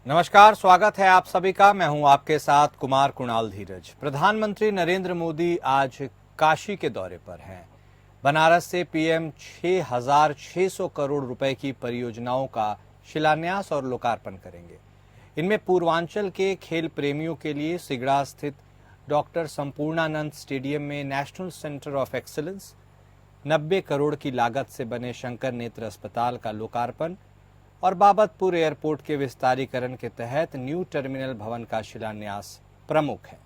नमस्कार, स्वागत है आप सभी का। मैं हूं आपके साथ कुमार कुणाल धीरज। प्रधानमंत्री नरेंद्र मोदी आज काशी के दौरे पर हैं। बनारस से पीएम 6,600 करोड़ रुपए की परियोजनाओं का शिलान्यास और लोकार्पण करेंगे। इनमें पूर्वांचल के खेल प्रेमियों के लिए सिगड़ा स्थित डॉक्टर संपूर्णानंद स्टेडियम में national centre of excellence, 90 crore की लागत से बने शंकर नेत्र अस्पताल का लोकार्पण और बाबतपुर एयरपोर्ट के विस्तारीकरण के तहत न्यू टर्मिनल भवन का शिलान्यास प्रमुख है।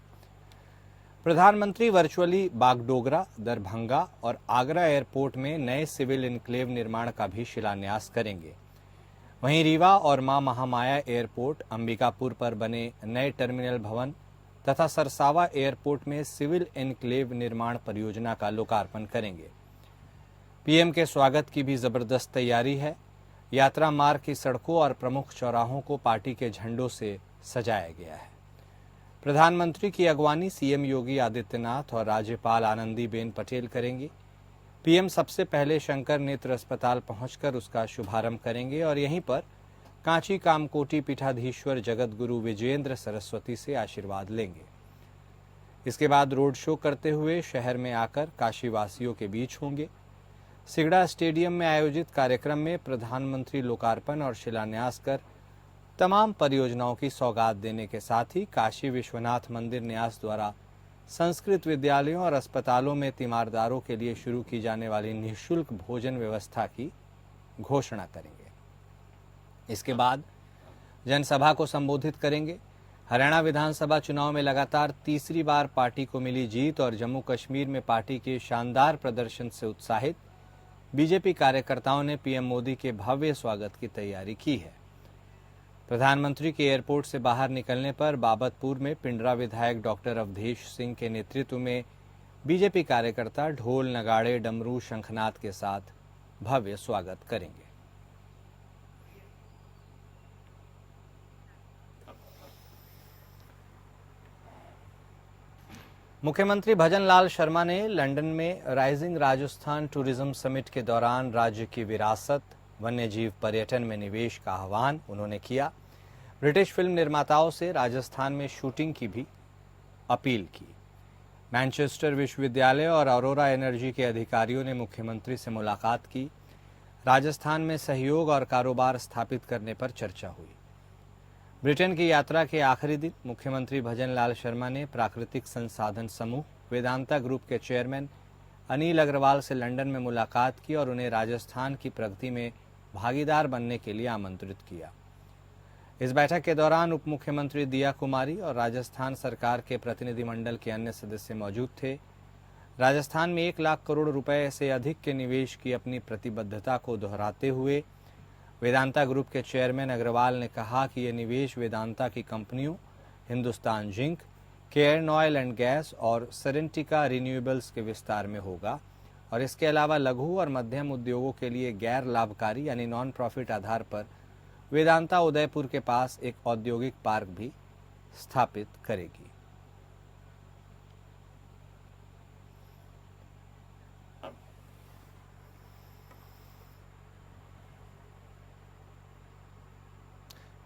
प्रधानमंत्री वर्चुअली बागडोगरा, दरभंगा और आगरा एयरपोर्ट में नए सिविल इनक्लेव निर्माण का भी शिलान्यास करेंगे। वहीं रीवा और मां महामाया एयरपोर्ट, अंबिकापुर पर बने नए टर्मिनल भवन तथा सरसावा एयरपोर्ट में सिविल इनक्लेव निर्माण परियोजना का लोकार्पण करेंगे। पीएम के स्वागत की भी जबरदस्त तैयारी है। यात्रा मार्ग की सड़कों और प्रमुख चौराहों को पार्टी के झंडों से सजाया गया है। प्रधानमंत्री की अगवानी सीएम योगी आदित्यनाथ और राज्यपाल आनंदीबेन पटेल करेंगी। पीएम सबसे पहले शंकर नेत्र अस्पताल पहुंचकर उसका शुभारंभ करेंगे और यहीं पर कांची कामकोटी पीठाधीश्वर जगत गुरु विजयेंद्र सरस्वती से आशीर्वाद लेंगे। इसके बाद रोड शो करते हुए शहर में आकर काशीवासियों के बीच होंगे। सिगड़ा स्टेडियम में आयोजित कार्यक्रम में प्रधानमंत्री लोकार्पण और शिलान्यास कर तमाम परियोजनाओं की सौगात देने के साथ ही काशी विश्वनाथ मंदिर न्यास द्वारा संस्कृत विद्यालयों और अस्पतालों में तीमारदारों के लिए शुरू की जाने वाली निःशुल्क भोजन व्यवस्था की घोषणा करेंगे। इसके बाद जनसभा को संबोधित करेंगे। हरियाणा विधानसभा चुनाव में लगातार तीसरी बार पार्टी को मिली जीत और जम्मू कश्मीर में पार्टी के शानदार प्रदर्शन से उत्साहित बीजेपी कार्यकर्ताओं ने पीएम मोदी के भव्य स्वागत की तैयारी की है। प्रधानमंत्री के एयरपोर्ट से बाहर निकलने पर बाबतपुर में पिंडरा विधायक डॉक्टर अवधेश सिंह के नेतृत्व में बीजेपी कार्यकर्ता ढोल, नगाड़े, डमरू, शंखनाद के साथ भव्य स्वागत करेंगे। मुख्यमंत्री भजनलाल शर्मा ने लंदन में राइजिंग राजस्थान टूरिज्म समिट के दौरान राज्य की विरासत, वन्यजीव पर्यटन में निवेश का आह्वान उन्होंने किया। ब्रिटिश फिल्म निर्माताओं से राजस्थान में शूटिंग की भी अपील की। मैनचेस्टर विश्वविद्यालय और अरोरा एनर्जी के अधिकारियों ने मुख्यमंत्री से मुलाकात की। राजस्थान में सहयोग और कारोबार स्थापित करने पर चर्चा हुई। ब्रिटेन की यात्रा के आखिरी दिन मुख्यमंत्री भजनलाल शर्मा ने प्राकृतिक संसाधन समूह वेदांता ग्रुप के चेयरमैन अनिल अग्रवाल से लंदन में मुलाकात की और उन्हें राजस्थान की प्रगति में भागीदार बनने के लिए आमंत्रित किया। इस बैठक के दौरान उप मुख्यमंत्री दिया कुमारी और राजस्थान सरकार के प्रतिनिधिमंडल के अन्य सदस्य मौजूद थे। राजस्थान में 1 लाख करोड़ रुपए से अधिक के निवेश की अपनी प्रतिबद्धता को दोहराते हुए वेदांता ग्रुप के चेयरमैन अग्रवाल ने कहा कि यह निवेश वेदांता की कंपनियों Hindustan zinc, Cairn oil and gas और सेरेंटिका रिन्यूएबल्स के विस्तार में होगा और इसके अलावा लघु और मध्यम उद्योगों के लिए गैर लाभकारी यानी नॉन प्रॉफिट आधार पर वेदांता उदयपुर के पास एक औद्योगिक पार्क भी स्थापित करेगी।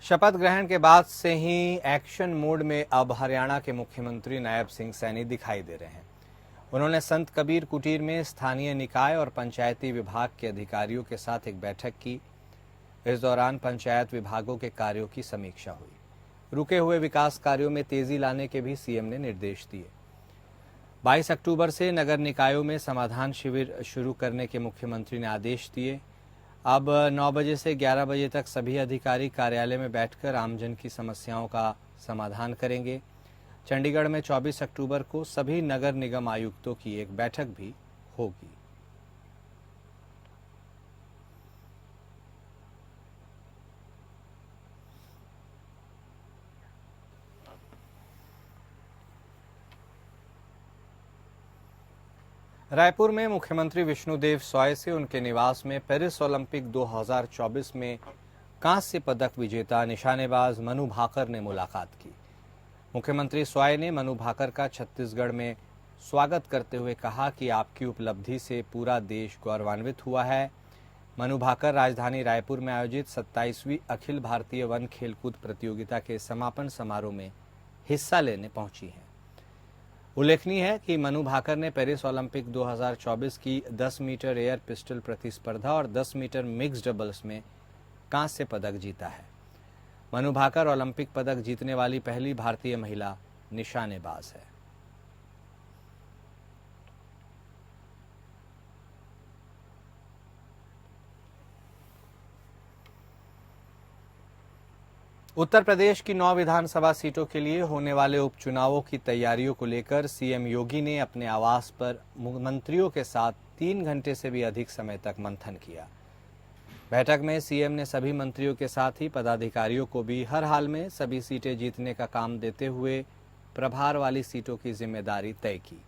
शपथ ग्रहण के बाद से ही एक्शन मोड में अब हरियाणा के मुख्यमंत्री नायब सिंह सैनी दिखाई दे रहे हैं। उन्होंने संत कबीर कुटीर में स्थानीय निकाय और पंचायती विभाग के अधिकारियों के साथ एक बैठक की। इस दौरान पंचायत विभागों के कार्यों की समीक्षा हुई। रुके हुए विकास कार्यों में तेजी लाने के भी सीएम ने निर्देश दिए। 22 अक्टूबर से नगर निकायों में समाधान शिविर शुरू करने के मुख्यमंत्री ने आदेश दिए। अब 9 बजे से 11 बजे तक सभी अधिकारी कार्यालय में बैठकर आमजन की समस्याओं का समाधान करेंगे। चंडीगढ़ में 24 अक्टूबर को सभी नगर निगम आयुक्तों की एक बैठक भी होगी। रायपुर में मुख्यमंत्री विष्णुदेव साय से उनके निवास में पेरिस ओलंपिक 2024 में कांस्य पदक विजेता निशानेबाज मनु भाकर ने मुलाकात की। मुख्यमंत्री साय ने मनु भाकर का छत्तीसगढ़ में स्वागत करते हुए कहा कि आपकी उपलब्धि से पूरा देश गौरवान्वित हुआ है। मनु भाकर राजधानी रायपुर में आयोजित 27वीं अखिल भारतीय वन खेलकूद प्रतियोगिता के समापन समारोह में हिस्सा लेने पहुंची हैं। उल्लेखनीय है कि मनु भाकर ने पेरिस ओलंपिक 2024 की 10 मीटर एयर पिस्टल प्रतिस्पर्धा और 10 मीटर मिक्स डबल्स में कांस्य पदक जीता है। मनु भाकर ओलंपिक पदक जीतने वाली पहली भारतीय महिला निशानेबाज है। उत्तर प्रदेश की 9 विधानसभा सीटों के लिए होने वाले उपचुनावों की तैयारियों को लेकर सीएम योगी ने अपने आवास पर मंत्रियों के साथ 3 घंटे से भी अधिक समय तक मंथन किया। बैठक में सीएम ने सभी मंत्रियों के साथ ही पदाधिकारियों को भी हर हाल में सभी सीटें जीतने का काम देते हुए प्रभार वाली सीटों की जिम्मेदारी तय की।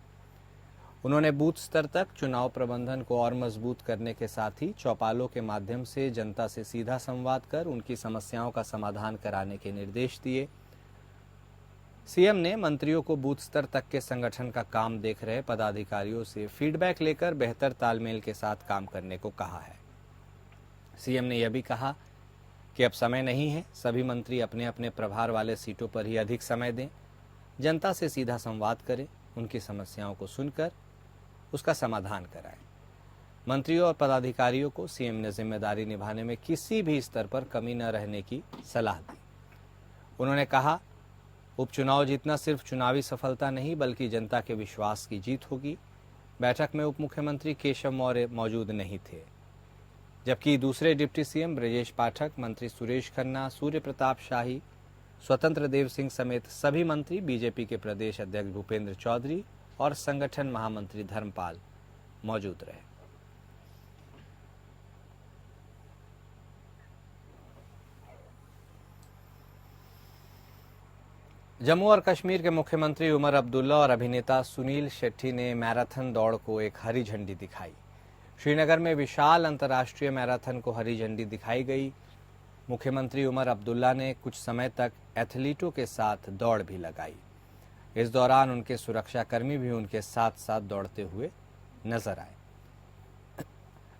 उन्होंने बूथ स्तर तक चुनाव प्रबंधन को और मजबूत करने के साथ ही चौपालों के माध्यम से जनता से सीधा संवाद कर उनकी समस्याओं का समाधान कराने के निर्देश दिए। सीएम ने मंत्रियों को बूथ स्तर तक के संगठन का काम देख रहे पदाधिकारियों से फीडबैक लेकर बेहतर तालमेल के साथ काम करने को कहा है। सीएम ने यह भी कहा कि अब समय नहीं है, सभी मंत्री अपने अपने प्रभार वाले सीटों पर ही अधिक समय दें, जनता से सीधा संवाद करें, उनकी समस्याओं को सुनकर उसका समाधान कराएं। मंत्रियों और पदाधिकारियों को सीएम ने जिम्मेदारी निभाने में किसी भी स्तर पर कमी न रहने की सलाह दी। उन्होंने कहा, उपचुनाव जीतना सिर्फ चुनावी सफलता नहीं बल्कि जनता के विश्वास की जीत होगी। बैठक में उप मुख्यमंत्री केशव मौर्य मौजूद नहीं थे, जबकि दूसरे डिप्टी सीएम ब्रजेश पाठक, मंत्री सुरेश खन्ना, सूर्य प्रताप शाही, स्वतंत्र देव सिंह समेत सभी मंत्री, बीजेपी के प्रदेश अध्यक्ष भूपेंद्र चौधरी और संगठन महामंत्री धर्मपाल मौजूद रहे। जम्मू और कश्मीर के मुख्यमंत्री उमर अब्दुल्ला और अभिनेता सुनील शेट्टी ने मैराथन दौड़ को एक हरी झंडी दिखाई। श्रीनगर में विशाल अंतर्राष्ट्रीय मैराथन को हरी झंडी दिखाई गई। मुख्यमंत्री उमर अब्दुल्ला ने कुछ समय तक एथलीटों के साथ दौड़ भी लगाई। इस दौरान उनके सुरक्षाकर्मी भी उनके साथ साथ दौड़ते हुए नजर आए।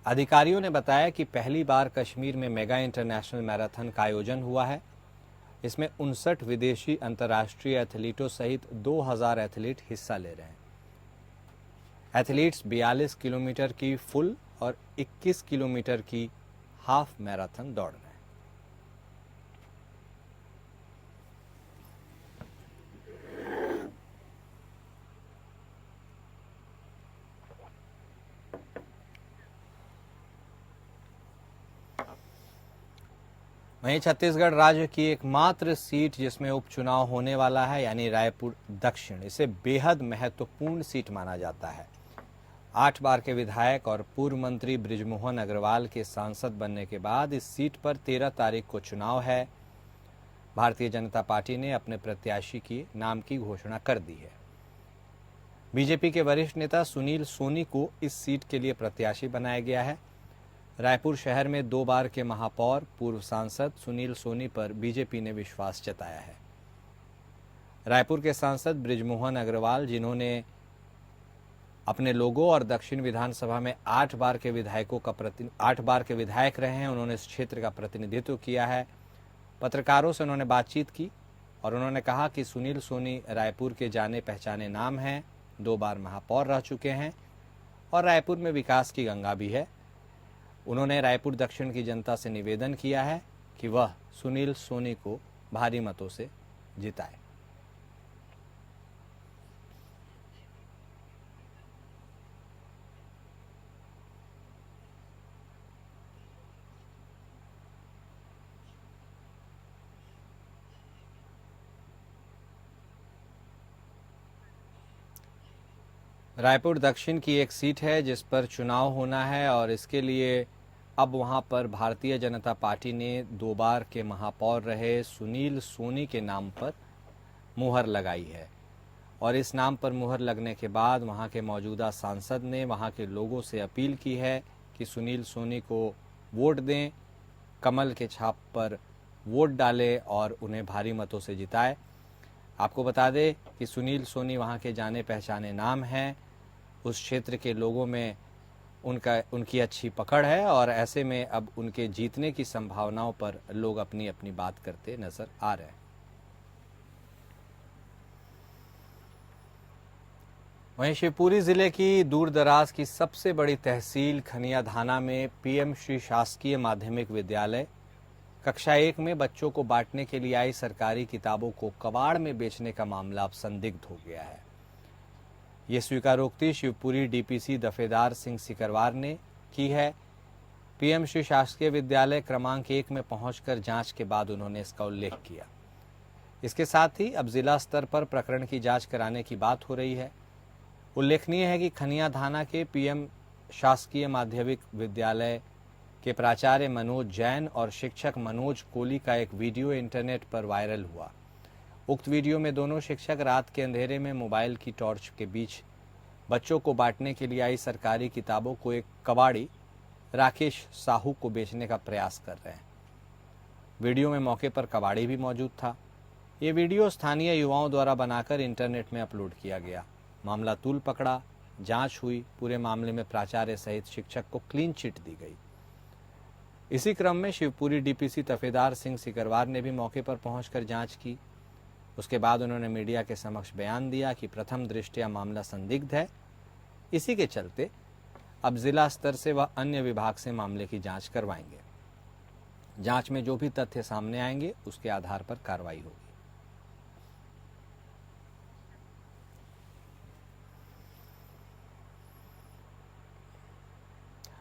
अधिकारियों ने बताया कि पहली बार कश्मीर में मेगा इंटरनेशनल मैराथन का आयोजन हुआ है। इसमें 59 विदेशी अंतर्राष्ट्रीय एथलीटों सहित 2000 एथलीट हिस्सा ले रहे हैं। एथलीट्स 42 किलोमीटर की फुल और 21 किलोमीटर की हाफ मैराथन दौड़ रहे हैं। वहीं छत्तीसगढ़ राज्य की एकमात्र सीट जिसमें उपचुनाव होने वाला है यानी रायपुर दक्षिण, इसे बेहद महत्वपूर्ण सीट माना जाता है। 8 बार के विधायक और पूर्व मंत्री बृजमोहन अग्रवाल के सांसद बनने के बाद इस सीट पर 13 तारीख को चुनाव है। भारतीय जनता पार्टी ने अपने प्रत्याशी के नाम की घोषणा कर दी है। बीजेपी के वरिष्ठ नेता सुनील सोनी को इस सीट के लिए प्रत्याशी बनाया गया है। रायपुर शहर में 2 बार के महापौर पूर्व सांसद सुनील सोनी पर बीजेपी ने विश्वास जताया है। रायपुर के सांसद बृजमोहन अग्रवाल, जिन्होंने अपने लोगों और दक्षिण विधानसभा में 8 बार के विधायक रहे हैं, उन्होंने इस क्षेत्र का प्रतिनिधित्व किया है। पत्रकारों से उन्होंने बातचीत की और उन्होंने कहा कि सुनील सोनी रायपुर के जाने पहचाने नाम हैं, 2 बार महापौर रह चुके हैं और रायपुर में विकास की गंगा भी है। उन्होंने रायपुर दक्षिण की जनता से निवेदन किया है कि वह सुनील सोनी को भारी मतों से जिताए। रायपुर दक्षिण की एक सीट है जिस पर चुनाव होना है और इसके लिए अब वहां पर भारतीय जनता पार्टी ने 2 बार के महापौर रहे सुनील सोनी के नाम पर मुहर लगाई है और इस नाम पर मुहर लगने के बाद वहां के मौजूदा सांसद ने वहां के लोगों से अपील की है कि सुनील सोनी को वोट दें, कमल के छाप पर वोट डालें और उन्हें भारी मतों से जिताएं। आपको बता दें कि सुनील सोनी वहां के जाने पहचाने नाम हैं। उस क्षेत्र के लोगों में उनकी अच्छी पकड़ है और ऐसे में अब उनके जीतने की संभावनाओं पर लोग अपनी अपनी बात करते नजर आ रहे हैं। वहीं शिवपुरी जिले की दूर दराज की सबसे बड़ी तहसील खनिया धाना में पीएम श्री शासकीय माध्यमिक विद्यालय कक्षा 1 में बच्चों को बांटने के लिए आई सरकारी किताबों को कबाड़ में बेचने का मामला अब संदिग्ध हो गया है। ये स्वीकारोक्ति शिवपुरी डीपीसी दफेदार सिंह सिकरवार ने की है। पीएम श्री शासकीय विद्यालय क्रमांक 1 में पहुंचकर जांच के बाद उन्होंने इसका उल्लेख किया। इसके साथ ही अब जिला स्तर पर प्रकरण की जांच कराने की बात हो रही है। उल्लेखनीय है कि खनिया धाना के पीएम शासकीय माध्यमिक विद्यालय के प्राचार्य मनोज जैन और शिक्षक मनोज कोली का एक वीडियो इंटरनेट पर वायरल हुआ। उक्त वीडियो में दोनों शिक्षक रात के अंधेरे में मोबाइल की टॉर्च के बीच बच्चों को बांटने के लिए आई सरकारी किताबों को एक कबाड़ी राकेश साहू को बेचने का प्रयास कर रहे हैं। वीडियो में मौके पर कबाड़ी भी मौजूद था। ये वीडियो स्थानीय युवाओं द्वारा बनाकर इंटरनेट में अपलोड किया गया। मामला तूल पकड़ा, जांच हुई। पूरे मामले में प्राचार्य सहित शिक्षक को क्लीन चिट दी गई। इसी क्रम में शिवपुरी डीपीसी दफेदार सिंह सिकरवार ने भी मौके पर पहुंचकर जांच की। उसके बाद उन्होंने मीडिया के समक्ष बयान दिया कि प्रथम दृष्टया मामला संदिग्ध है। इसी के चलते अब जिला स्तर से वह अन्य विभाग से मामले की जांच करवाएंगे। जांच में जो भी तथ्य सामने आएंगे उसके आधार पर कार्रवाई होगी।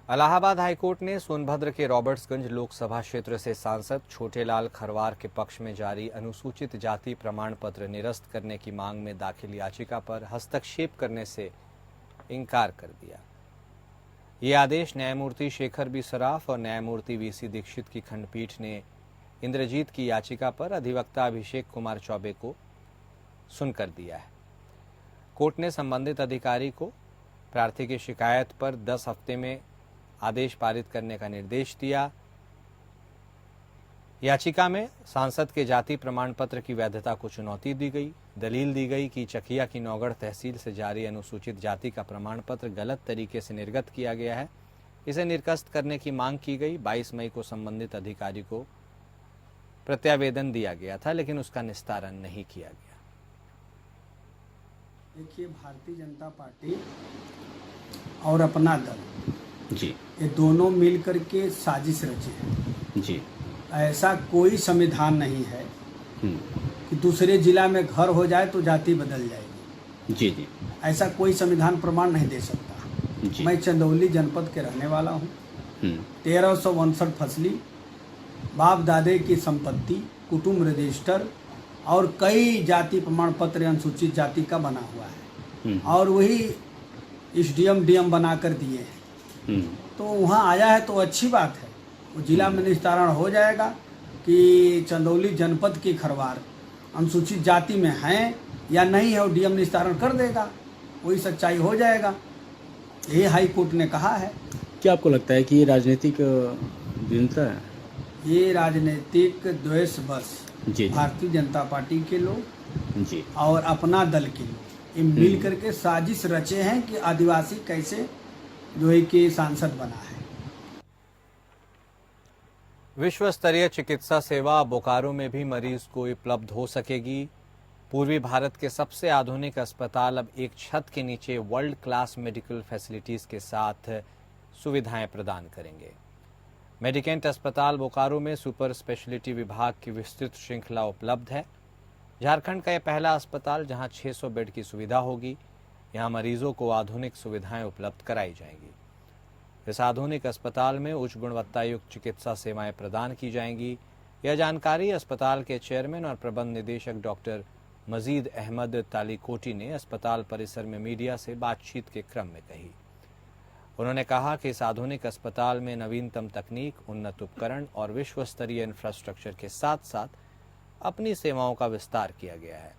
इलाहाबाद हाईकोर्ट ने सोनभद्र के रॉबर्ट्सगंज लोकसभा क्षेत्र से सांसद छोटेलाल खरवार के पक्ष में जारी अनुसूचित जाति प्रमाण पत्र निरस्त करने की मांग में दाखिल याचिका पर हस्तक्षेप करने से इनकार कर दिया। ये आदेश न्यायमूर्ति शेखर बी सराफ और न्यायमूर्ति वीसी दीक्षित की खंडपीठ ने इंद्रजीत की याचिका पर अधिवक्ता अभिषेक कुमार चौबे को सुनकर दिया है। कोर्ट ने संबंधित अधिकारी को प्रार्थी की शिकायत पर 10 हफ्ते में आदेश पारित करने का निर्देश दिया। याचिका में सांसद के जाति प्रमाण पत्र की वैधता को चुनौती दी गई। दलील दी गई कि चकिया की नौगढ़ तहसील से जारी अनुसूचित जाति का प्रमाण पत्र गलत तरीके से निर्गत किया गया है। इसे निरस्त करने की मांग की गई। 22 मई को संबंधित अधिकारी को प्रत्यावेदन दिया गया था, लेकिन उसका निस्तारण नहीं किया गया। देखिए, भारतीय जनता पार्टी और अपना दल जी, ये दोनों मिल करके साजिश रचे हैं। जी, ऐसा कोई संविधान नहीं है कि दूसरे जिला में घर हो जाए तो जाति बदल जाएगी। जी, जी, ऐसा कोई संविधान प्रमाण नहीं दे सकता। जी। मैं चंदौली जनपद के रहने वाला हूँ। 1359 फसली, बाप दादे की संपत्ति, कुटुंब रजिस्टर और कई जाति प्रमाण पत्र अनुसूचित जाति का बना हुआ है और वही एसडीएम डीएम बना कर दिए हैं। तो वहाँ आया है तो अच्छी बात है। वो जिला में निस्तारण हो जाएगा कि चंदौली जनपद की खरवार अनुसूचित जाति में हैं या नहीं है, और डीएम निस्तारण कर देगा, वही सच्चाई हो जाएगा। यही हाई कोर्ट ने कहा है। क्या आपको लगता है कि ये राजनीतिक भिन्नता है? ये राजनीतिक द्वेष बस जी, भारतीय जनता पार्टी के लोग जी, और अपना दल के लोग ये मिल करके साजिश रचे हैं कि आदिवासी कैसे जो है कि सांसद बना है। विश्व स्तरीय चिकित्सा सेवा बोकारो में भी मरीज को उपलब्ध हो सकेगी। पूर्वी भारत के सबसे आधुनिक अस्पताल अब एक छत के नीचे वर्ल्ड क्लास मेडिकल फैसिलिटीज के साथ सुविधाएं प्रदान करेंगे। मेडिकेंट अस्पताल बोकारो में सुपर स्पेशलिटी विभाग की विस्तृत श्रृंखला उपलब्ध है। झारखंड का यह पहला अस्पताल जहां 600 बेड की सुविधा होगी। यहां मरीजों को आधुनिक सुविधाएं उपलब्ध कराई जाएंगी। इस आधुनिक अस्पताल में उच्च गुणवत्ता युक्त चिकित्सा सेवाएं प्रदान की जाएंगी। यह जानकारी अस्पताल के चेयरमैन और प्रबंध निदेशक डॉक्टर मजीद अहमद तालीकोटी ने अस्पताल परिसर में मीडिया से बातचीत के क्रम में कही। उन्होंने कहा कि इस आधुनिक अस्पताल में नवीनतम तकनीक, उन्नत उपकरण और विश्व स्तरीय इंफ्रास्ट्रक्चर के साथ साथ अपनी सेवाओं का विस्तार किया गया है।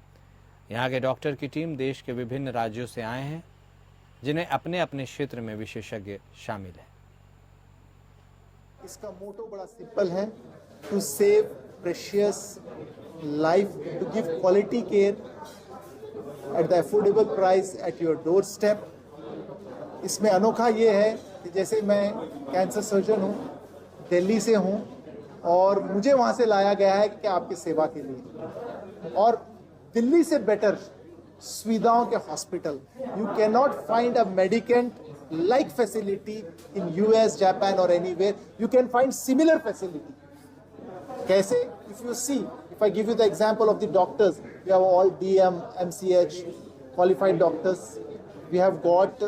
यहाँ के डॉक्टर की टीम देश के विभिन्न राज्यों से आए हैं, जिन्हें अपने अपने क्षेत्र में विशेषज्ञ शामिल हैं। इसका मोटो बड़ा सिंपल है, to save precious life, to give quality care at the affordable price at your doorstep. इसमें अनोखा ये है कि जैसे मैं कैंसर सर्जन हूँ, दिल्ली से हूँ और मुझे वहाँ से लाया गया है कि आपकी सेवा के लिए, और दिल्ली से बेटर सुविधाओं के hospital, you can not find a medicant like facility in US, Japan or anywhere. You can find similar facility. Kaise? If you see, if I give you the example of the doctors, we have all DM, MCH, qualified doctors. We have got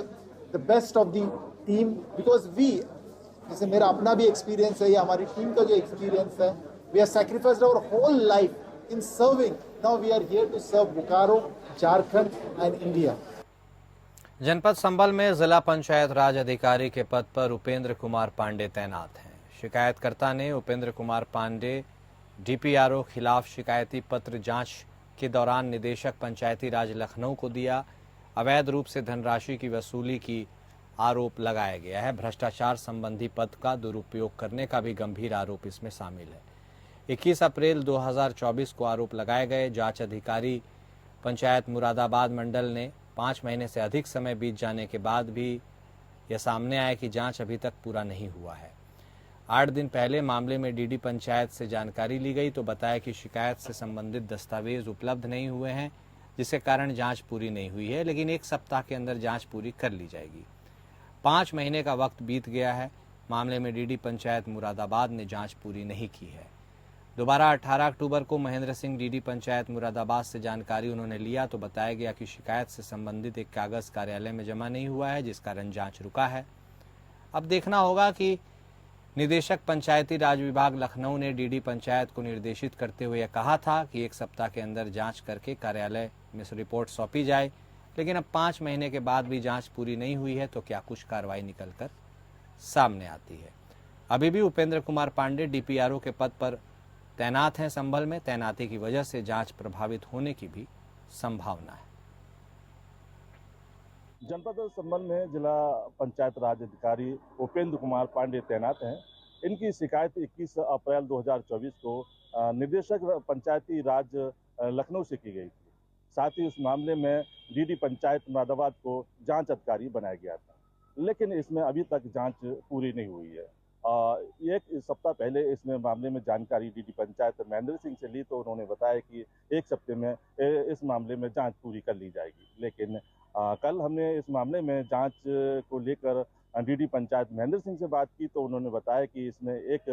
the best of the team because we, जैसे मेरा अपना भी experience है या हमारी team का जो experience है, we have sacrificed our whole life in serving. Now we are here to serve Bokaro, Jharkhand and India. जनपद संभल में जिला पंचायत राज अधिकारी के पद पर उपेंद्र कुमार पांडे तैनात हैं। शिकायतकर्ता ने उपेंद्र कुमार पांडे डीपीआरओ खिलाफ शिकायती पत्र जांच के दौरान निदेशक पंचायती राज लखनऊ को दिया। अवैध रूप से धनराशि की वसूली की आरोप लगाया गया है। भ्रष्टाचार संबंधी पद का दुरुपयोग करने का भी गंभीर आरोप इसमें शामिल है। 21 अप्रैल 2024 को आरोप लगाए गए। जांच अधिकारी पंचायत मुरादाबाद मंडल ने 5 महीने से अधिक समय बीत जाने के बाद भी यह सामने आया कि जांच अभी तक पूरा नहीं हुआ है। 8 दिन पहले मामले में डीडी पंचायत से जानकारी ली गई तो बताया कि शिकायत से संबंधित दस्तावेज उपलब्ध नहीं हुए हैं, जिसके कारण जांच पूरी नहीं हुई है, लेकिन 1 सप्ताह के अंदर जांच पूरी कर ली जाएगी। 5 महीने का वक्त बीत गया है। मामले में डीडी पंचायत मुरादाबाद ने जांच पूरी नहीं की है। दोबारा 18 अक्टूबर को महेंद्र सिंह डीडी पंचायत मुरादाबाद से जानकारी उन्होंने लिया तो बताया गया कि शिकायत से संबंधित एक कागज कार्यालय में जमा नहीं हुआ है, जिस कारण जांच रुका है। अब देखना होगा कि निदेशक पंचायती राज विभाग लखनऊ ने डीडी पंचायत को निर्देशित करते हुए कहा था कि 1 सप्ताह के अंदर जांच करके कार्यालय में रिपोर्ट सौंपी जाए, लेकिन अब 5 महीने के बाद भी जांच पूरी नहीं हुई है तो क्या कुछ कार्रवाई निकलकर सामने आती है। अभी भी उपेंद्र कुमार पांडे डीपीआरओ के पद पर तैनात हैं। संभल में तैनाती की वजह से जांच प्रभावित होने की भी संभावना है। जनपद संभल में जिला पंचायत राज अधिकारी उपेंद्र कुमार पांडे तैनात हैं। इनकी शिकायत 21 अप्रैल 2024 को निदेशक पंचायती राज लखनऊ से की गई थी। साथ ही उस मामले में डीडी पंचायत मुरादाबाद को जांच अधिकारी बनाया गया था, लेकिन इसमें अभी तक जांच पूरी नहीं हुई है। 1 सप्ताह पहले इसमें मामले में जानकारी डीडी पंचायत महेंद्र सिंह से ली तो उन्होंने बताया कि 1 सप्ताह में इस मामले में जांच पूरी कर ली जाएगी, लेकिन कल हमने इस मामले में जांच को लेकर डीडी पंचायत महेंद्र सिंह से बात की तो उन्होंने बताया कि इसमें एक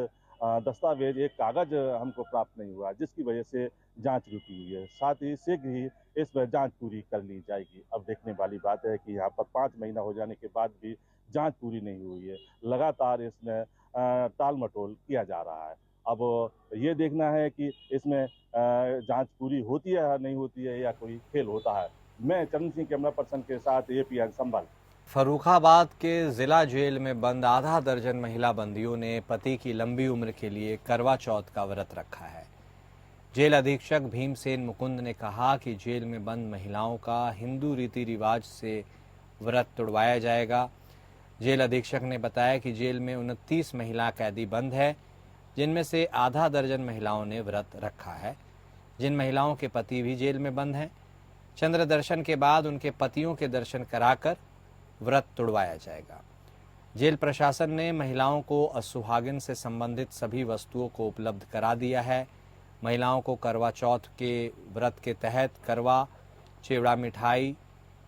दस्तावेज, एक कागज हमको प्राप्त नहीं हुआ, जिसकी वजह से जांच रुकी हुई है। साथ ही शीघ्र ही इस पर जांच पूरी कर ली जाएगी। अब देखने वाली बात है कि यहाँ पर 5 महीना हो जाने के बाद भी जांच पूरी नहीं हुई है। लगातार इसमें टाल मटोल किया जा रहा है। अब ये देखना है कि इसमें जांच पूरी होती है या नहीं होती है, या कोई खेल होता है। मैं चरण सिंह कैमरा पर्सन के साथ APN संभल। फर्रुखाबाद के जिला जेल में बंद आधा दर्जन महिला बंदियों ने पति की लंबी उम्र के लिए करवा चौथ का व्रत रखा है। जेल अधीक्षक भीमसेन मुकुंद ने कहा कि जेल में बंद महिलाओं का हिंदू रीति रिवाज से व्रत तोड़वाया जाएगा। जेल अधीक्षक ने बताया कि जेल में 29 महिला कैदी बंद है, जिनमें से आधा दर्जन महिलाओं ने व्रत रखा है। जिन महिलाओं के पति भी जेल में बंद हैं, चंद्र दर्शन के बाद उनके पतियों के दर्शन कराकर व्रत तोड़वाया जाएगा। जेल प्रशासन ने महिलाओं को असुहागिन से संबंधित सभी वस्तुओं को उपलब्ध करा दिया है। महिलाओं को करवा चौथ के व्रत के तहत करवा, चिवड़ा, मिठाई,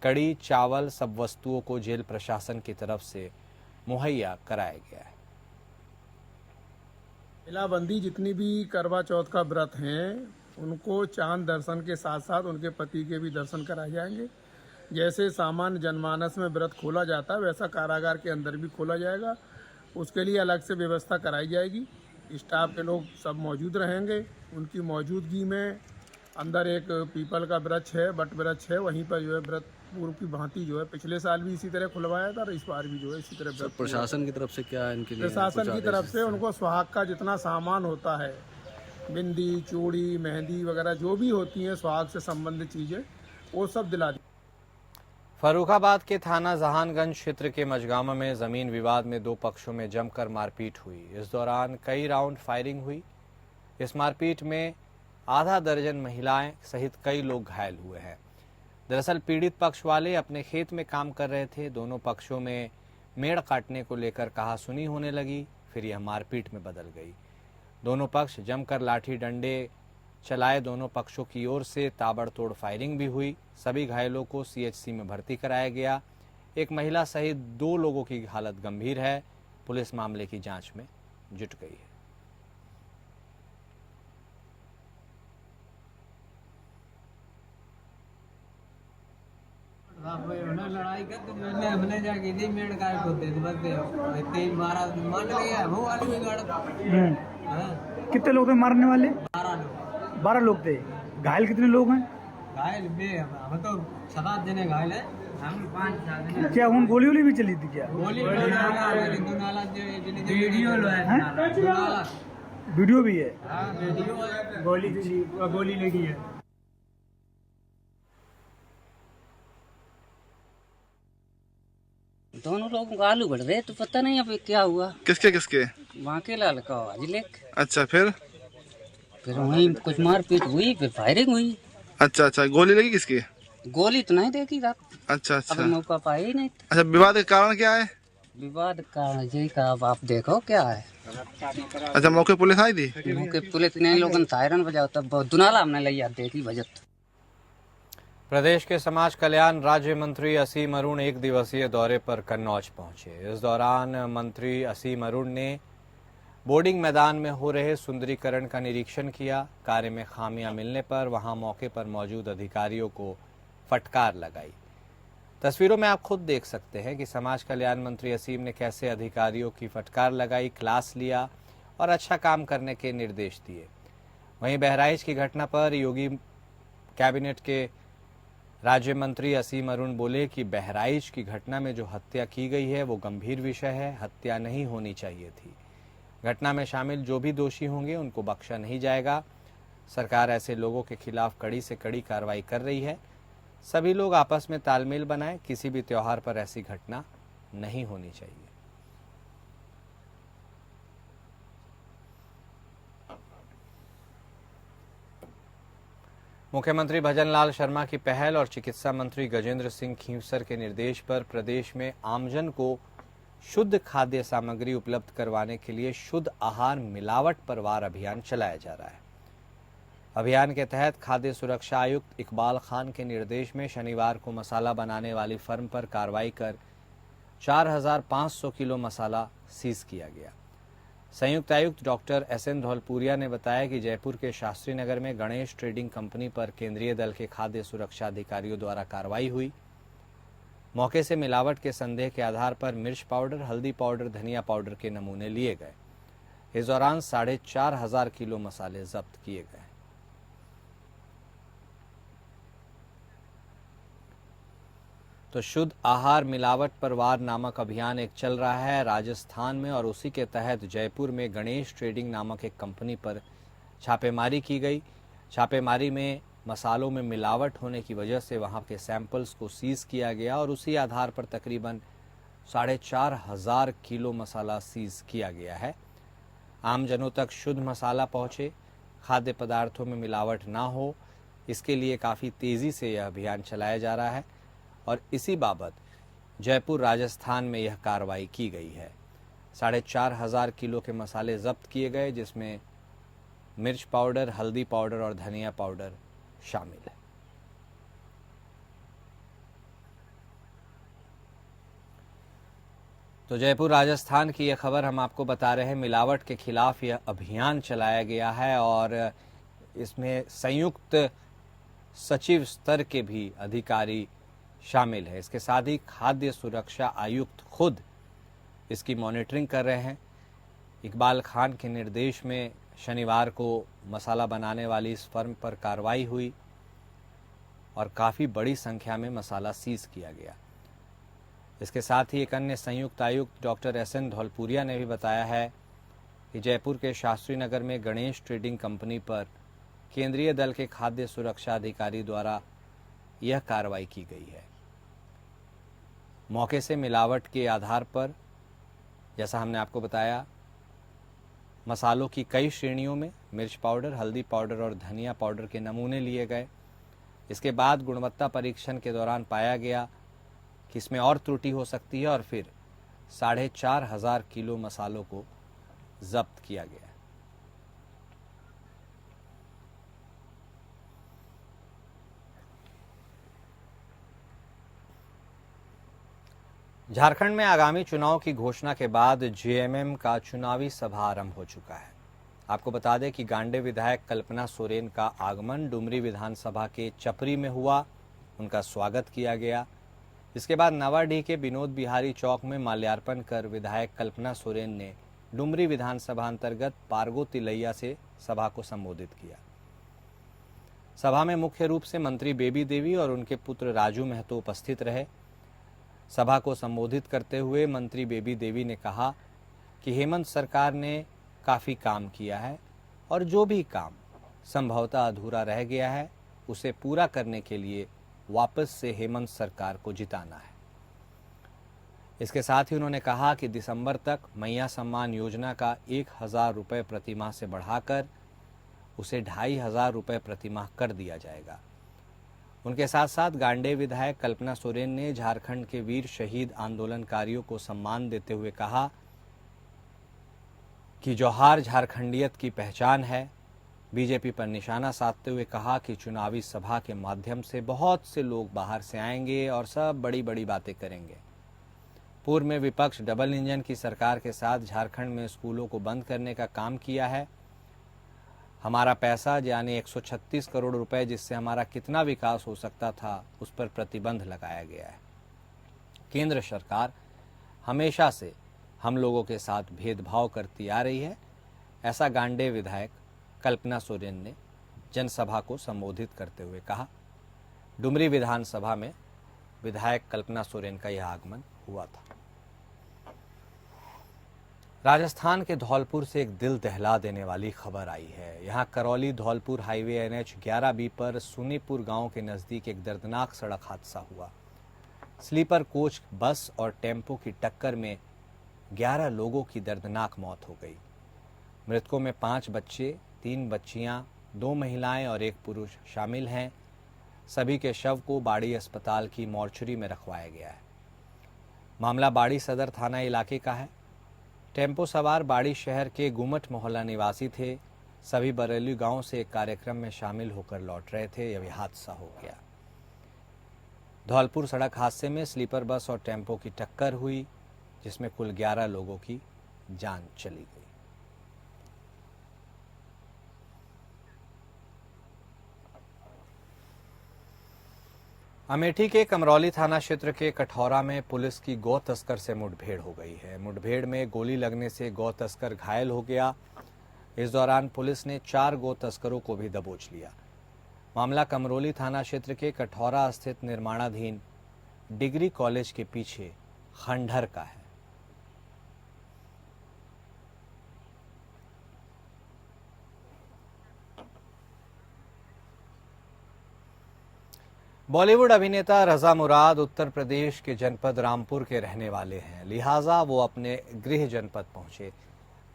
कड़ी, चावल सब वस्तुओं को जेल प्रशासन की तरफ से मुहैया कराया गया है। महिला बंदी जितनी भी करवा चौथ का व्रत हैं, उनको चांद दर्शन के साथ साथ उनके पति के भी दर्शन कराए जाएंगे। जैसे सामान्य जनमानस में व्रत खोला जाता है, वैसा कारागार के अंदर भी खोला जाएगा। उसके लिए अलग से व्यवस्था कराई जाएगी। स्टाफ के लोग सब मौजूद रहेंगे। उनकी मौजूदगी में अंदर एक पीपल का वृक्ष है, बट वृक्ष है, वहीं पर जो है व्रत पूर्व की भांति जो है पिछले साल भी इसी तरह खुलवाया था और इस बार भी जो है इसी तरह व्रत। प्रशासन की तरफ से क्या है इनके लिए? प्रशासन की तरफ से उनको सुहाग का जितना सामान होता है, बिंदी, चूड़ी, मेहंदी वगैरह जो भी होती हैं सुहाग से संबंधित चीज़ें, वो सब दिला दी। फर्रुखाबाद के थाना जहानगंज क्षेत्र के मझगामा में जमीन विवाद में 2 पक्षों में जमकर मारपीट हुई। इस दौरान कई राउंड फायरिंग हुई। इस मारपीट में आधा दर्जन महिलाएं सहित कई लोग घायल हुए हैं। दरअसल पीड़ित पक्ष वाले अपने खेत में काम कर रहे थे। दोनों पक्षों में मेड़ काटने को लेकर कहासुनी होने लगी, फिर यह मारपीट में बदल गई। दोनों पक्ष जमकर लाठी डंडे चलाए। दोनों पक्षों की ओर से ताबड़तोड़ फायरिंग भी हुई। सभी घायलों को सीएचसी में भर्ती कराया गया। एक महिला सहित 2 लोगों की हालत गंभीर है। पुलिस मामले की जांच में जुट गई है। लड़ाई कर तो मैंने हमने जाके दी मेड़ काय को दे बस दे 3-12 मान लिया वो वाली भी गाड़। कितने लोग थे मारने वाले? 12 लोग थे। घायल कितने लोग हैं? घायल बे हम तो 7-8 जने घायल है। हम 5-7 जने। क्या उन गोली वोली भी चली थी क्या? गोली दुनाला वीडियो है। वीडियो भी है? हाँ वीडियो गोली लगी है। दोनों लोगों को आलू बढ़ रहे तो पता नहीं अब क्या हुआ। किसके किसके? वहाँ के लाल का जिलेक। अच्छा, फिर वहीं कुछ मारपीट हुई, फिर फायरिंग हुई। अच्छा, गोली लगी किसकी? गोली तो नहीं देखी रात। अच्छा। अब मौका पाया ही नहीं। अच्छा, विवाद का कारण क्या है? विवाद का यही का अब आप देखो क्या है। अच्छा, मौके पुलिस आई थी? मौके पुलिस ने लोगन सायरन बजाओ तब दुनाला हमने लिया देखी बजट। प्रदेश के समाज कल्याण राज्य मंत्री असीम अरुण 1 दिवसीय दौरे पर कन्नौज पहुंचे। इस दौरान मंत्री असीम अरुण ने बोर्डिंग मैदान में हो रहे सुंदरीकरण का निरीक्षण किया। कार्य में खामियां मिलने पर वहां मौके पर मौजूद अधिकारियों को फटकार लगाई। तस्वीरों में आप खुद देख सकते हैं कि समाज कल्याण मंत्री असीम ने कैसे अधिकारियों की फटकार लगाई, क्लास लिया और अच्छा काम करने के निर्देश दिए। वहीं बहराइच की घटना पर योगी कैबिनेट के राज्य मंत्री असीम अरुण बोले कि बहराइच की घटना में जो हत्या की गई है वो गंभीर विषय है, हत्या नहीं होनी चाहिए थी। घटना में शामिल जो भी दोषी होंगे उनको बख्शा नहीं जाएगा। सरकार ऐसे लोगों के खिलाफ कड़ी से कड़ी कार्रवाई कर रही है। सभी लोग आपस में तालमेल बनाएं, किसी भी त्योहार पर ऐसी घटना नहीं होनी चाहिए। मुख्यमंत्री भजनलाल शर्मा की पहल और चिकित्सा मंत्री गजेंद्र सिंह खींवसर के निर्देश पर प्रदेश में आमजन को शुद्ध खाद्य सामग्री उपलब्ध करवाने के लिए शुद्ध आहार मिलावट पर वार अभियान चलाया जा रहा है। अभियान के तहत खाद्य सुरक्षा आयुक्त इकबाल खान के निर्देश में शनिवार को मसाला बनाने वाली फर्म पर कार्रवाई कर 4500 किलो मसाला सीज किया गया। संयुक्त आयुक्त डॉक्टर SN धौलपुरिया ने बताया कि जयपुर के शास्त्री नगर में गणेश ट्रेडिंग कंपनी पर केंद्रीय दल के खाद्य सुरक्षा अधिकारियों द्वारा कार्रवाई हुई। मौके से मिलावट के संदेह के आधार पर मिर्च पाउडर, हल्दी पाउडर, धनिया पाउडर के नमूने लिए गए। इस दौरान 4500 किलो मसाले जब्त किए गए। तो शुद्ध आहार मिलावट पर वार नामक अभियान एक चल रहा है राजस्थान में, और उसी के तहत जयपुर में गणेश ट्रेडिंग नामक एक कंपनी पर छापेमारी की गई। छापेमारी में मसालों में मिलावट होने की वजह से वहां के सैंपल्स को सीज किया गया और उसी आधार पर तकरीबन 4500 किलो मसाला सीज किया गया है। आमजनों तक शुद्ध मसाला पहुंचे, खाद्य पदार्थों में मिलावट ना हो, इसके लिए काफ़ी तेज़ी से यह अभियान चलाया जा रहा है और इसी बाबत जयपुर राजस्थान में यह कार्रवाई की गई है। 4500 किलो के मसाले जब्त किए गए, जिसमें मिर्च पाउडर, हल्दी पाउडर और धनिया पाउडर शामिल है। तो जयपुर राजस्थान की यह खबर हम आपको बता रहे हैं। मिलावट के खिलाफ यह अभियान चलाया गया है और इसमें संयुक्त सचिव स्तर के भी अधिकारी शामिल है। इसके साथ ही खाद्य सुरक्षा आयुक्त खुद इसकी मॉनिटरिंग कर रहे हैं। इकबाल खान के निर्देश में शनिवार को मसाला बनाने वाली इस फर्म पर कार्रवाई हुई और काफ़ी बड़ी संख्या में मसाला सीज किया गया। इसके साथ ही एक अन्य संयुक्त आयुक्त डॉक्टर SN धौलपुरिया ने भी बताया है कि जयपुर के शास्त्री नगर में गणेश ट्रेडिंग कंपनी पर केंद्रीय दल के खाद्य सुरक्षा अधिकारी द्वारा यह कार्रवाई की गई है। मौके से मिलावट के आधार पर, जैसा हमने आपको बताया, मसालों की कई श्रेणियों में मिर्च पाउडर, हल्दी पाउडर और धनिया पाउडर के नमूने लिए गए। इसके बाद गुणवत्ता परीक्षण के दौरान पाया गया कि इसमें और त्रुटि हो सकती है और फिर 4,500 किलो मसालों को जब्त किया गया। झारखंड में आगामी चुनाव की घोषणा के बाद जेएमएम का चुनावी सभा आरंभ हो चुका है। आपको बता दें कि गांडे विधायक कल्पना सोरेन का आगमन डुमरी विधानसभा के चपरी में हुआ, उनका स्वागत किया गया। इसके बाद नवाडीह के विनोद बिहारी चौक में माल्यार्पण कर विधायक कल्पना सोरेन ने डुमरी विधानसभा अंतर्गत पारगो तिलैया से सभा को संबोधित किया। सभा में मुख्य रूप से मंत्री बेबी देवी और उनके पुत्र राजू महतो उपस्थित रहे। सभा को संबोधित करते हुए मंत्री बेबी देवी ने कहा कि हेमंत सरकार ने काफ़ी काम किया है और जो भी काम संभवतः अधूरा रह गया है उसे पूरा करने के लिए वापस से हेमंत सरकार को जिताना है। इसके साथ ही उन्होंने कहा कि दिसंबर तक मैया सम्मान योजना का 1,000 रुपये प्रतिमाह से बढ़ाकर उसे 2,500 रुपये प्रतिमाह कर दिया जाएगा। उनके साथ साथ गांडे विधायक कल्पना सोरेन ने झारखंड के वीर शहीद आंदोलनकारियों को सम्मान देते हुए कहा कि जौहार झारखंडियत की पहचान है। बीजेपी पर निशाना साधते हुए कहा कि चुनावी सभा के माध्यम से बहुत से लोग बाहर से आएंगे और सब बड़ी बड़ी बातें करेंगे। पूर्व में विपक्ष डबल इंजन की सरकार के साथ झारखंड में स्कूलों को बंद करने का काम किया है। हमारा पैसा यानी 136 करोड़ रुपए जिससे हमारा कितना विकास हो सकता था उस पर प्रतिबंध लगाया गया है। केंद्र सरकार हमेशा से हम लोगों के साथ भेदभाव करती आ रही है, ऐसा गांडे विधायक कल्पना सोरेन ने जनसभा को संबोधित करते हुए कहा। डुमरी विधानसभा में विधायक कल्पना सोरेन का यह आगमन हुआ था। राजस्थान के धौलपुर से एक दिल दहला देने वाली खबर आई है। यहाँ Karauli Dholpur highway NH 11B पर सुनीपुर गांव के नज़दीक एक दर्दनाक सड़क हादसा हुआ। स्लीपर कोच बस और टेम्पो की टक्कर में 11 लोगों की दर्दनाक मौत हो गई। मृतकों में 5 बच्चे, 3 बच्चियां, 2 महिलाएं और 1 पुरुष शामिल हैं। सभी के शव को बाड़ी अस्पताल की मॉर्चरी में रखवाया गया है। मामला बाड़ी सदर थाना इलाके का है। टेम्पो सवार बाड़ी शहर के गुमट मोहल्ला निवासी थे। सभी बरेली गांव से एक कार्यक्रम में शामिल होकर लौट रहे थे। यह हादसा हो गया। धौलपुर सड़क हादसे में स्लीपर बस और टेम्पो की टक्कर हुई, जिसमें कुल 11 लोगों की जान चली गई। अमेठी के कमरौली थाना क्षेत्र के कठौरा में पुलिस की गौ तस्कर से मुठभेड़ हो गई है। मुठभेड़ में गोली लगने से गौ तस्कर घायल हो गया। इस दौरान पुलिस ने 4 गौ तस्करों को भी दबोच लिया। मामला कमरौली थाना क्षेत्र के कठौरा स्थित निर्माणाधीन डिग्री कॉलेज के पीछे खंडहर का है। बॉलीवुड अभिनेता रजा मुराद उत्तर प्रदेश के जनपद रामपुर के रहने वाले हैं, लिहाजा वो अपने गृह जनपद पहुंचे,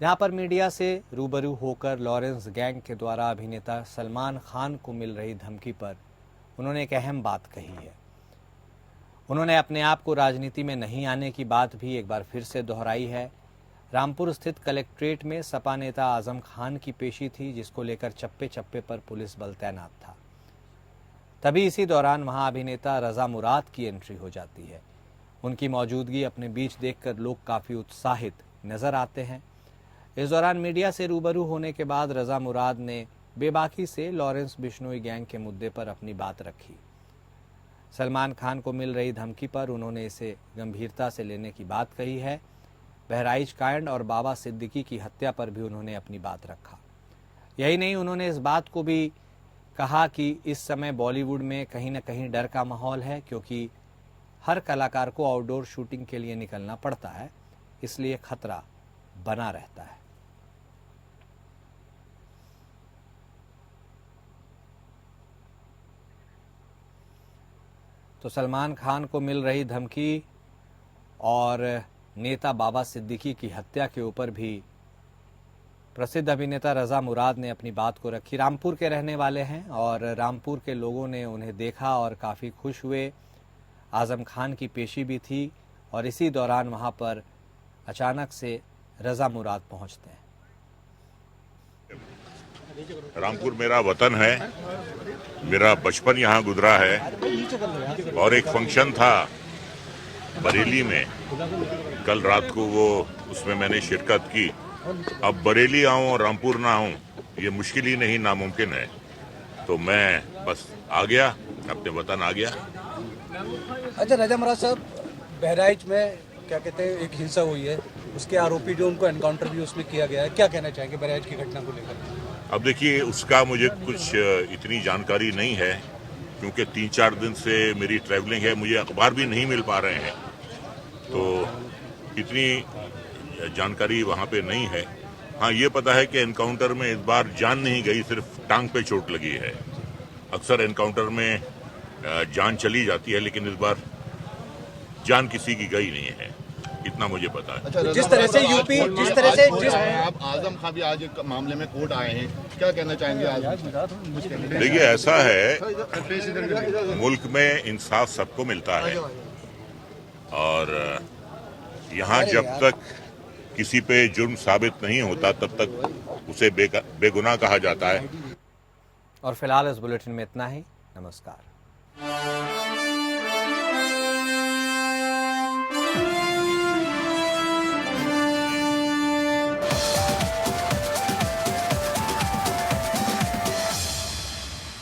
जहां पर मीडिया से रूबरू होकर लॉरेंस गैंग के द्वारा अभिनेता सलमान खान को मिल रही धमकी पर उन्होंने एक अहम बात कही है। उन्होंने अपने आप को राजनीति में नहीं आने की बात भी एक बार फिर से दोहराई है। रामपुर स्थित कलेक्ट्रेट में सपा नेता आजम खान की पेशी थी, जिसको लेकर चप्पे चप्पे पर पुलिस बल तैनात था। तभी इसी दौरान वहां अभिनेता रजा मुराद की एंट्री हो जाती है। उनकी मौजूदगी अपने बीच देखकर लोग काफी उत्साहित नजर आते हैं। इस दौरान मीडिया से रूबरू होने के बाद रजा मुराद ने बेबाकी से लॉरेंस बिश्नोई गैंग के मुद्दे पर अपनी बात रखी। सलमान खान को मिल रही धमकी पर उन्होंने इसे गंभीरता से लेने की बात कही है। बहराइच कांड और बाबा सिद्दीकी की हत्या पर भी उन्होंने अपनी बात रखा। यही नहीं, उन्होंने इस बात को भी कहा कि इस समय बॉलीवुड में कहीं न कहीं डर का माहौल है, क्योंकि हर कलाकार को आउटडोर शूटिंग के लिए निकलना पड़ता है, इसलिए खतरा बना रहता है। तो सलमान खान को मिल रही धमकी और नेता बाबा सिद्दीकी की हत्या के ऊपर भी प्रसिद्ध अभिनेता रजा मुराद ने अपनी बात को रखी। रामपुर के रहने वाले हैं और रामपुर के लोगों ने उन्हें देखा और काफ़ी खुश हुए। आजम खान की पेशी भी थी और इसी दौरान वहां पर अचानक से रजा मुराद पहुंचते हैं। रामपुर मेरा वतन है, मेरा बचपन यहाँ गुजरा है और एक फंक्शन था बरेली में कल रात को, वो उसमें मैंने शिरकत की। अब बरेली आऊं और रामपुर ना आऊं ये मुश्किल ही नहीं, नामुमकिन है। तो मैं बस आ गया, अपने वतन आ गया। अच्छा रजा मुराद साहब, बहराइच में क्या कहते हैं एक हिंसा हुई है, उसके आरोपी जो उनको एनकाउंटर भी उसमें किया गया है, क्या कहना चाहेंगे बहराइच की घटना को लेकर? अब देखिए, उसका मुझे कुछ इतनी जानकारी नहीं है क्योंकि 3-4 दिन से मेरी ट्रैवलिंग है, मुझे अखबार भी नहीं मिल पा रहे हैं, तो इतनी जानकारी वहाँ पे नहीं है। हाँ, ये पता है कि एनकाउंटर में इस बार जान नहीं गई, सिर्फ टांग पे चोट लगी है। अक्सर एनकाउंटर में जान चली जाती है, लेकिन इस बार जान किसी की गई नहीं है, इतना मुझे पता है। अच्छा, जिस तरह से यूपी, जिस तरह से आप आजम खान भी आज एक मामले में कोर्ट आए हैं, क्या कहना चाहेंगे आजम? देखिए, ऐसा है, मुल्क में इंसाफ सबको मिलता है और यहाँ जब तक किसी पे जुर्म साबित नहीं होता तब तक उसे बेगुनाह कहा जाता है। और फिलहाल इस बुलेटिन में इतना ही। नमस्कार।